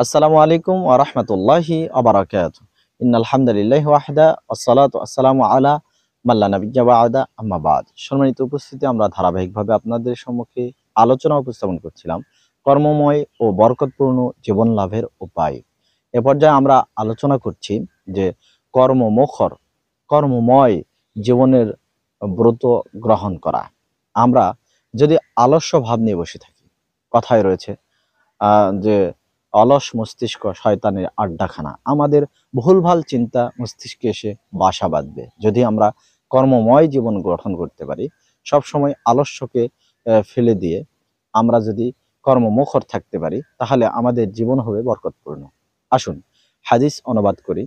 আসসালামু আলাইকুম ওয়া রাহমাতুল্লাহি ওয়া বারাকাতুহু। ইন্নাল হামদুলিল্লাহি ওয়াহদা ওয়াসসালাতু ওয়াসসালামু আলা মান লা নাবিয়্যা বা'দা আম্মা বা'দ। সম্মানিত উপস্থিতি, আমরা ধারাবাহিকভাবে আপনাদের সম্মুখে আলোচনা উপস্থাপন করছিলাম কর্মময় ও বরকতপূর্ণ জীবন লাভের উপায়। এ পর্যায়ে আমরা আলোচনা করছি যে কর্মমুখর কর্মময় জীবনের ব্রত গ্রহণ করা। আমরা যদি আলস্য ভাব নিয়ে বসে থাকি, কথায় রয়েছে যে অলস মস্তিষ্ক শয়তানের আড্ডাখানা, আমাদের ভুলভাল চিন্তা মস্তিষ্কে এসে বাসা বাঁধবে। যদি আমরা কর্মময় জীবন গঠন করতে পারি, সবসময় আলস্যকে ফেলে দিয়ে আমরা যদি কর্মমুখর থাকতে পারি, তাহলে আমাদের জীবন হবে বরকতপূর্ণ। আসুন হাদিস অনুবাদ করি।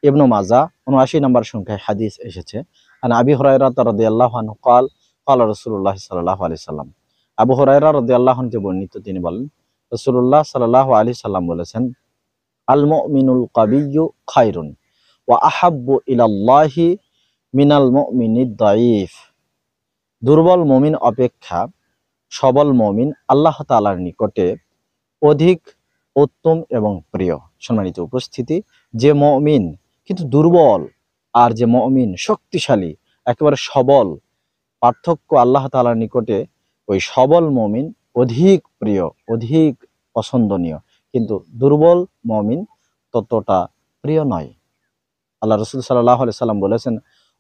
ইবনু মাজা ৭৯ নম্বর সংখ্যায় হাদিস এসেছে, আন আবি হুরায়রা রাদিয়াল্লাহু আনহু ক্বাল ক্বালা রাসূলুল্লাহ সাল্লাল্লাহু আলাইহি সাল্লাম। আবু হুরায়রা রাদিয়াল্লাহু আনহু বর্ণিত, তিনি বলেন রাসূলুল্লাহ সাল্লাল্লাহু আলাইহি সাল্লাম বলেছেন, আল মুমিনুল কাবিয়্যু খায়রুন ওয়া আহাব্বু ইলাল্লাহি মিনাল মুমিনিদ দাঈফ। দুর্বল মুমিন অপেক্ষা সবল মুমিন আল্লাহ তাআলার নিকটে অধিক উত্তম এবং প্রিয়। সম্মানিত উপস্থিতি, যে মুমিন কিন্তু দুর্বল আর যে মুমিন শক্তিশালী, একেবারে সবল, পার্থক্য আল্লাহ তাআলার নিকটে ওই সবল মুমিন অধিক প্রিয়, অধিক পছন্দনীয়, কিন্তু দুর্বল মুমিন ততটা প্রিয় নয়। আল্লাহ রাসূল সাল্লাল্লাহু আলাইহি সাল্লাম বলেছেন,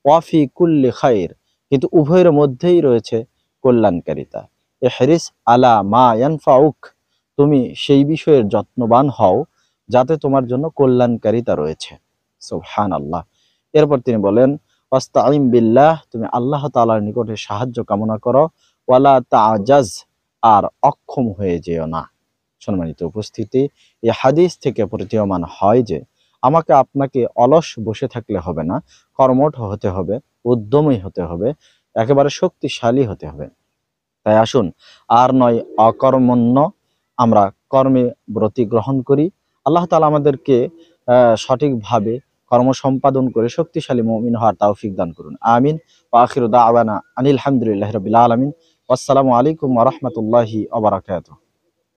ওয়াফি কুল্লি খাইর, কিন্তু উভয়ের মধ্যেই রয়েছে কল্যাণকারিতা। ইহরিস আলা মা ইয়ানফাউক, তুমি সেই বিষয়ের যত্নবান হও যাতে তোমার জন্য কল্যাণকারিতা রয়েছে। সুবহানাল্লাহ। এরপর তিনি বলেন, ওয়াস্তাইন বিল্লাহ, তুমি আল্লাহ তাআলার নিকটে সাহায্য কামনা করো, ওয়ালা তাআজাজ, আর অক্ষম হয়ে যেও না। সম্মানিত উপস্থিতি, এই হাদিস থেকে প্রতীয়মান হয় যে আমাকে আপনাকে অলস বসে থাকলে হবে না, কর্মঠ হতে হবে, উদ্যমী হতে হবে, একেবারে শক্তিশালী হতে হবে। তাই আসুন আর নয় অকর্মণ্য, আমরা কর্মে ব্রতী গ্রহণ করি। আল্লাহ তাআলা আমাদেরকে সঠিকভাবে কর্ম সম্পাদন করে শক্তিশালী মুমিন হওয়ার তৌফিক দান করুন। আমিন। ওয়া আখিরু দাওয়ানা আনিল হামদুলিল্লাহি রাব্বিল আলামিন। আসসালামু আলাইকুম ওয়া রাহমাতুল্লাহি ওয়া বারাকাতুহু।